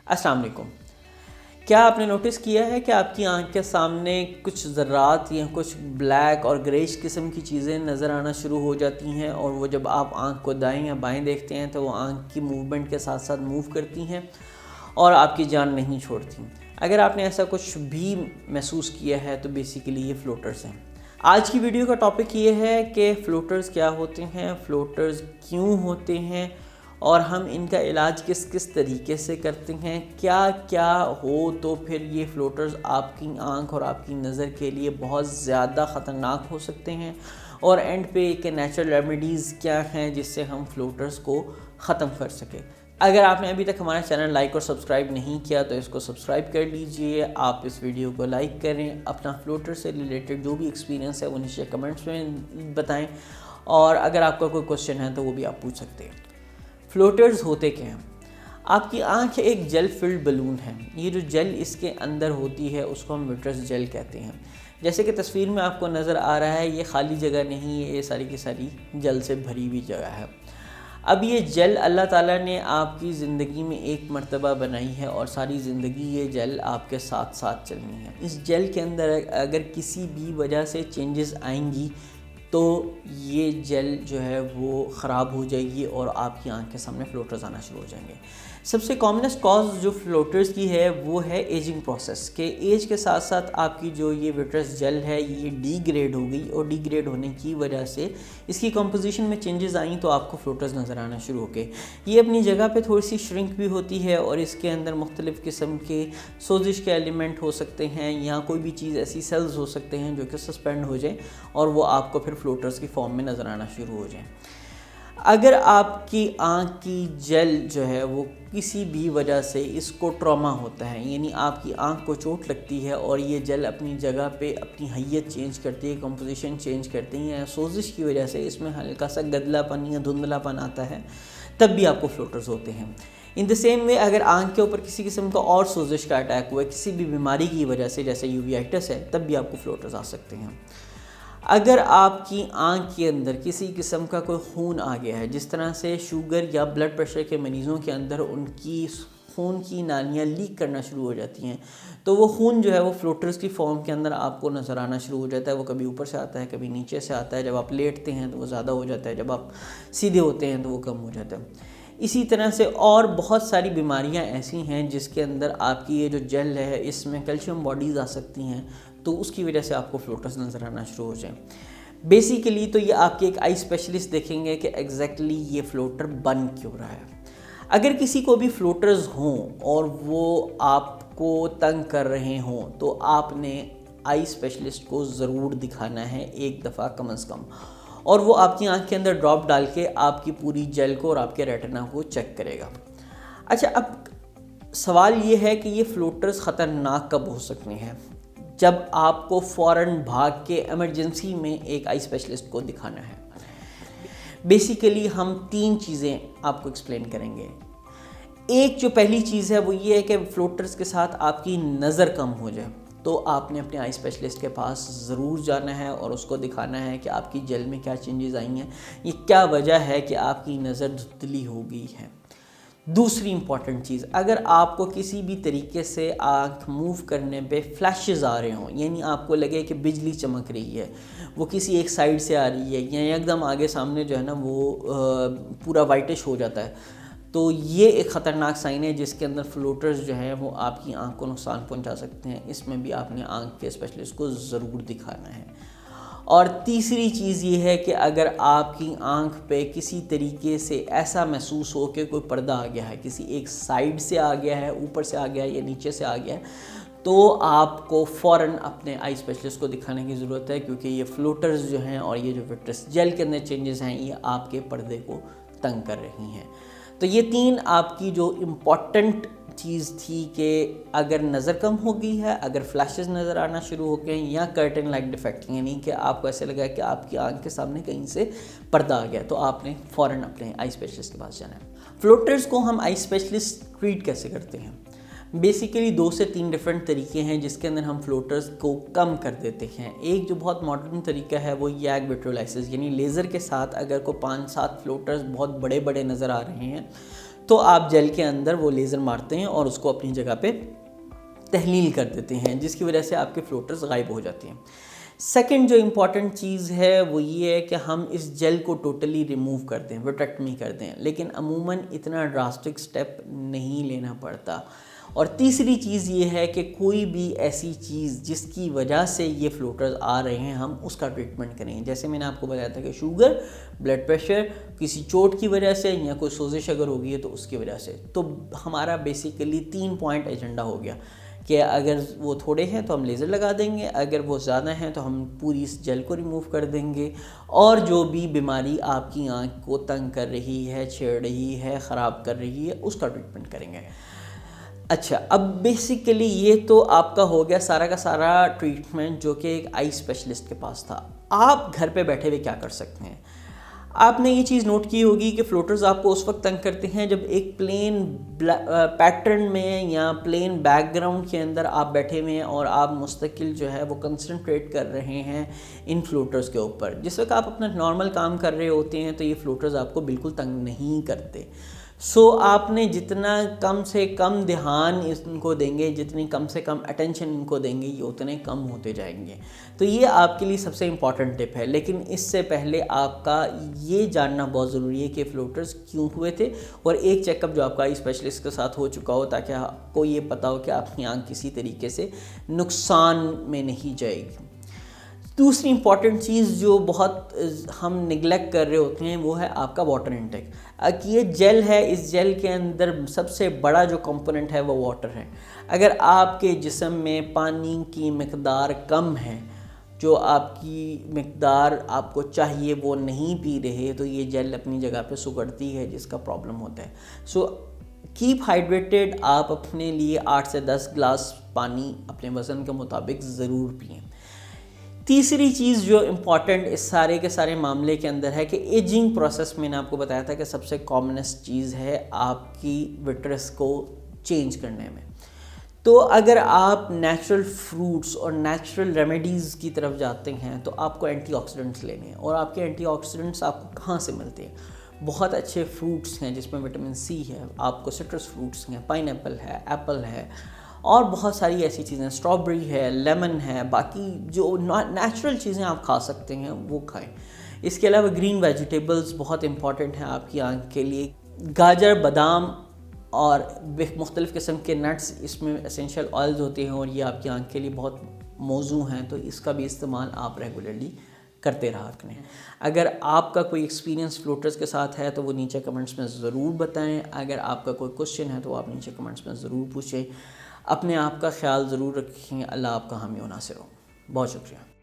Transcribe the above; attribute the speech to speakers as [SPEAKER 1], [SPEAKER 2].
[SPEAKER 1] السلام علیکم۔ کیا آپ نے نوٹس کیا ہے کہ آپ کی آنکھ کے سامنے کچھ ذرات یا کچھ بلیک اور گریش قسم کی چیزیں نظر آنا شروع ہو جاتی ہیں، اور وہ جب آپ آنکھ کو دائیں یا بائیں دیکھتے ہیں تو وہ آنکھ کی موومنٹ کے ساتھ ساتھ موو کرتی ہیں اور آپ کی جان نہیں چھوڑتی؟ اگر آپ نے ایسا کچھ بھی محسوس کیا ہے تو بیسیکلی یہ فلوٹرز ہیں۔ آج کی ویڈیو کا ٹاپک یہ ہے کہ فلوٹرز کیا ہوتے ہیں، فلوٹرز کیوں ہوتے ہیں، اور ہم ان کا علاج کس کس طریقے سے کرتے ہیں، کیا ہو تو پھر یہ فلوٹرز آپ کی آنکھ اور آپ کی نظر کے لیے بہت زیادہ خطرناک ہو سکتے ہیں، اور اینڈ پہ کہ نیچرل ریمیڈیز کیا ہیں جس سے ہم فلوٹرز کو ختم کر سکیں۔ اگر آپ نے ابھی تک ہمارا چینل لائک اور سبسکرائب نہیں کیا تو اس کو سبسکرائب کر لیجئے، آپ اس ویڈیو کو لائک کریں، اپنا فلوٹر سے ریلیٹڈ جو بھی ایکسپیرینس ہے وہ نیچے کمنٹس میں بتائیں، اور اگر آپ کا کوئی کوسچن ہے تو وہ بھی آپ پوچھ سکتے ہیں۔ فلوٹرز ہوتے کیا ہیں؟ آپ کی آنکھ ایک جیل فلڈ بلون ہے۔ یہ جو جیل اس کے اندر ہوتی ہے اس کو ہم وٹرس جیل کہتے ہیں۔ جیسے کہ تصویر میں آپ کو نظر آ رہا ہے، یہ خالی جگہ نہیں ہے، یہ ساری کی ساری جل سے بھری ہوئی جگہ ہے۔ اب یہ جیل اللہ تعالیٰ نے آپ کی زندگی میں ایک مرتبہ بنائی ہے، اور ساری زندگی یہ جیل آپ کے ساتھ ساتھ چلنی ہے۔ اس جیل کے اندر اگر کسی بھی وجہ سے چینجز آئیں گی تو یہ جیل جو ہے وہ خراب ہو جائے گی اور آپ کی آنکھ کے سامنے فلوٹرز آنا شروع ہو جائیں گے۔ سب سے کامنسٹ کاز جو فلوٹرز کی ہے وہ ہے ایجنگ پروسیس، کہ ایج کے ساتھ ساتھ آپ کی جو یہ وٹرس جیل ہے یہ ڈی گریڈ ہو گئی، اور ڈی گریڈ ہونے کی وجہ سے اس کی کمپوزیشن میں چینجز آئیں تو آپ کو فلوٹرز نظر آنا شروع ہو گئے۔ یہ اپنی جگہ پہ تھوڑی سی شرنک بھی ہوتی ہے، اور اس کے اندر مختلف قسم کے سوزش کے ایلیمنٹ ہو سکتے ہیں، یا کوئی بھی چیز ایسی سیلز ہو سکتے ہیں جو کہ سسپینڈ ہو جائیں اور وہ آپ کو پھر فلوٹرز کی فارم میں نظر آنا شروع ہو جائیں۔ اگر آپ کی آنکھ کی جیل جو ہے وہ کسی بھی وجہ سے اس کو ٹراما ہوتا ہے، یعنی آپ کی آنکھ کو چوٹ لگتی ہے اور یہ جیل اپنی جگہ پہ اپنی حیت چینج کرتی ہے، کمپوزیشن چینج کرتی ہے، سوزش کی وجہ سے اس میں ہلکا سا گدلا پن یا دھندلا پن آتا ہے، تب بھی آپ کو فلوٹرز ہوتے ہیں۔ ان دا سیم وے اگر آنکھ کے اوپر کسی قسم کا اور سوزش کا اٹیک ہوا ہے کسی بھی بیماری کی وجہ سے، جیسے یوویائٹس ہے، تب بھی آپ کو فلوٹرز آ سکتے ہیں۔ اگر آپ کی آنکھ کے اندر کسی قسم کا کوئی خون آ گیا ہے، جس طرح سے شوگر یا بلڈ پریشر کے مریضوں کے اندر ان کی خون کی نالیاں لیک کرنا شروع ہو جاتی ہیں، تو وہ خون جو ہے وہ فلوٹرز کی فارم کے اندر آپ کو نظر آنا شروع ہو جاتا ہے۔ وہ کبھی اوپر سے آتا ہے، کبھی نیچے سے آتا ہے، جب آپ لیٹتے ہیں تو وہ زیادہ ہو جاتا ہے، جب آپ سیدھے ہوتے ہیں تو وہ کم ہو جاتا ہے۔ اسی طرح سے اور بہت ساری بیماریاں ایسی ہیں جس کے اندر آپ کی یہ جو جیل ہے اس میں کیلشیم باڈیز آ سکتی ہیں، تو اس کی وجہ سے آپ کو فلوٹرز نظر آنا شروع ہو جائیں۔ بیسیکلی تو یہ آپ کے ایک آئی اسپیشلسٹ دیکھیں گے کہ ایگزیکٹلی یہ فلوٹر بن کیوں رہا ہے۔ اگر کسی کو بھی فلوٹرز ہوں اور وہ آپ کو تنگ کر رہے ہوں تو آپ نے آئی اسپیشلسٹ کو ضرور دکھانا ہے ایک دفعہ کم از کم، اور وہ آپ کی آنکھ کے اندر ڈراپ ڈال کے آپ کی پوری جیل کو اور آپ کے ریٹنا کو چیک کرے گا۔ اچھا، اب سوال یہ ہے کہ یہ فلوٹرز خطرناک کب ہو سکتے ہیں؟ جب آپ کو فوراً بھاگ کے ایمرجنسی میں ایک آئی اسپیشلسٹ کو دکھانا ہے۔ بیسیکلی ہم 3 چیزیں آپ کو ایکسپلین کریں گے۔ ایک جو پہلی چیز ہے وہ یہ ہے کہ فلوٹرز کے ساتھ آپ کی نظر کم ہو جائے تو آپ نے اپنے آئی اسپیشلسٹ کے پاس ضرور جانا ہے اور اس کو دکھانا ہے کہ آپ کی جیل میں کیا چینجز آئی ہیں، یہ کیا وجہ ہے کہ آپ کی نظر دھندلی ہو گئی ہے۔ دوسری امپورٹنٹ چیز، اگر آپ کو کسی بھی طریقے سے آنکھ موو کرنے پہ فلیشز آ رہے ہوں، یعنی آپ کو لگے کہ بجلی چمک رہی ہے، وہ کسی ایک سائیڈ سے آ رہی ہے، یا ایک دم آگے سامنے جو ہے نا وہ پورا وائٹش ہو جاتا ہے، تو یہ ایک خطرناک سائن ہے جس کے اندر فلوٹرز جو ہیں وہ آپ کی آنکھ کو نقصان پہنچا سکتے ہیں۔ اس میں بھی آپ نے آنکھ کے اسپیشلسٹ کو ضرور دکھانا ہے۔ اور تیسری چیز یہ ہے کہ اگر آپ کی آنکھ پہ کسی طریقے سے ایسا محسوس ہو کہ کوئی پردہ آ گیا ہے، کسی ایک سائیڈ سے آ گیا ہے، اوپر سے آ گیا ہے یا نیچے سے آ گیا ہے، تو آپ کو فوراً اپنے آئی اسپیشلسٹ کو دکھانے کی ضرورت ہے، کیونکہ یہ فلوٹرز جو ہیں اور یہ جو وٹرس جیل کے اندر چینجز ہیں یہ آپ کے پردے کو تنگ کر رہی ہیں۔ تو یہ 3 آپ کی جو امپورٹنٹ چیز تھی کہ اگر نظر کم ہو گئی ہے، اگر فلیشز نظر آنا شروع ہو گئے ہیں، یا کرٹن لائک ڈیفیکٹ، یعنی کہ آپ کو ایسے لگا کہ آپ کی آنکھ کے سامنے کہیں سے پردہ آ گیا، تو آپ نے فوراً اپنے آئی اسپیشلسٹ کے پاس جانا ہے۔ فلوٹرز کو ہم آئی اسپیشلسٹ ٹریٹ کیسے کرتے ہیں؟ بیسیکلی 2 سے 3 ڈیفرنٹ طریقے ہیں جس کے اندر ہم فلوٹرز کو کم کر دیتے ہیں۔ ایک جو بہت ماڈرن طریقہ ہے وہ یگ وٹرولائسس، یعنی لیزر کے ساتھ اگر کو 5-7 فلوٹرز بہت بڑے بڑے نظر آ رہے ہیں تو آپ جیل کے اندر وہ لیزر مارتے ہیں اور اس کو اپنی جگہ پہ تحلیل کر دیتے ہیں، جس کی وجہ سے آپ کے فلوٹرز غائب ہو جاتی ہیں۔ سیکنڈ جو امپورٹنٹ چیز ہے وہ یہ ہے کہ ہم اس جیل کو ٹوٹلی ریموو کر دیں، وٹریکٹمی کر دیں، لیکن عموماً اتنا ڈراسٹک سٹیپ نہیں لینا پڑتا۔ اور تیسری چیز یہ ہے کہ کوئی بھی ایسی چیز جس کی وجہ سے یہ فلوٹرز آ رہے ہیں ہم اس کا ٹریٹمنٹ کریں۔ جیسے میں نے آپ کو بتایا تھا کہ شوگر، بلڈ پریشر، کسی چوٹ کی وجہ سے یا کوئی سوزش اگر ہوگی ہے تو اس کی وجہ سے، تو ہمارا بیسیکلی 3 پوائنٹ ایجنڈا ہو گیا کہ اگر وہ تھوڑے ہیں تو ہم لیزر لگا دیں گے، اگر وہ زیادہ ہیں تو ہم پوری اس جیل کو ریموو کر دیں گے، اور جو بھی بیماری آپ کی آنکھ کو تنگ کر رہی ہے، چھیڑ رہی ہے، خراب کر رہی ہے، اس کا ٹریٹمنٹ کریں گے۔ اچھا، اب بیسیکلی یہ تو آپ کا ہو گیا سارا کا سارا ٹریٹمنٹ جو کہ ایک آئی اسپیشلسٹ کے پاس تھا۔ آپ گھر پہ بیٹھے ہوئے کیا کر سکتے ہیں؟ آپ نے یہ چیز نوٹ کی ہوگی کہ فلوٹرز آپ کو اس وقت تنگ کرتے ہیں جب ایک پلین پیٹرن میں یا پلین بیک گراؤنڈ کے اندر آپ بیٹھے ہوئے ہیں اور آپ مستقل جو ہے وہ کنسنٹریٹ کر رہے ہیں ان فلوٹرز کے اوپر۔ جس وقت آپ اپنا نارمل کام کر رہے ہوتے ہیں تو یہ فلوٹرز آپ کو بالکل تنگ نہیں کرتے۔ سو آپ نے جتنا کم سے کم دھیان ان کو دیں گے، جتنی کم سے کم اٹینشن ان کو دیں گے، یہ اتنے کم ہوتے جائیں گے۔ تو یہ آپ کے لیے سب سے امپورٹنٹ ٹپ ہے، لیکن اس سے پہلے آپ کا یہ جاننا بہت ضروری ہے کہ فلوٹرز کیوں ہوئے تھے، اور ایک چیک اپ جو آپ کا آئی اسپیشلسٹ کے ساتھ ہو چکا ہو، تاکہ آپ کو یہ پتا ہو کہ آپ کی آنکھ کسی طریقے سے نقصان میں نہیں جائے گی۔ دوسری امپورٹنٹ چیز جو بہت ہم نگلیکٹ کر رہے ہوتے ہیں وہ ہے آپ کا واٹر انٹیک۔ یہ جیل ہے، اس جیل کے اندر سب سے بڑا جو کمپوننٹ ہے وہ واٹر ہے۔ اگر آپ کے جسم میں پانی کی مقدار کم ہے، جو آپ کی مقدار آپ کو چاہیے وہ نہیں پی رہے، تو یہ جیل اپنی جگہ پہ سکڑتی ہے، جس کا پرابلم ہوتا ہے۔ سو کیپ ہائیڈریٹڈ، آپ اپنے لیے 8 سے 10 گلاس پانی اپنے وزن کے مطابق ضرور پئیں۔ تیسری چیز جو امپورٹنٹ اس سارے کے سارے معاملے کے اندر ہے کہ ایجنگ پروسیس، میں نے آپ کو بتایا تھا کہ سب سے کامنسٹ چیز ہے آپ کی وٹرس کو چینج کرنے میں۔ تو اگر آپ نیچرل فروٹس اور نیچرل ریمیڈیز کی طرف جاتے ہیں تو آپ کو اینٹی آکسیڈنٹس لینے ہیں، اور آپ کے اینٹی آکسیڈنٹس آپ کو کہاں سے ملتے ہیں؟ بہت اچھے فروٹس ہیں جس میں وٹامن سی ہے، آپ کو سٹرس فروٹس ہیں، پائن ایپل ہے، ایپل ہے، اور بہت ساری ایسی چیزیں، اسٹرابیری ہے، لیمن ہے، باقی جو نیچرل چیزیں آپ کھا سکتے ہیں وہ کھائیں۔ اس کے علاوہ گرین ویجیٹیبلز بہت امپورٹنٹ ہیں آپ کی آنکھ کے لیے۔ گاجر، بادام اور مختلف قسم کے نٹس، اس میں اسینشیل آئلز ہوتے ہیں اور یہ آپ کی آنکھ کے لیے بہت موزوں ہیں، تو اس کا بھی استعمال آپ ریگولرلی کرتے رہا کریں۔ اگر آپ کا کوئی ایکسپیرینس فلوٹرز کے ساتھ ہے تو وہ نیچے کمنٹس میں ضرور بتائیں۔ اگر آپ کا کوئی کوشچن ہے تو آپ نیچے کمنٹس میں ضرور پوچھیں۔ اپنے آپ کا خیال ضرور رکھیں۔ اللہ آپ کا حامی و ناصر ہو۔ بہت شکریہ۔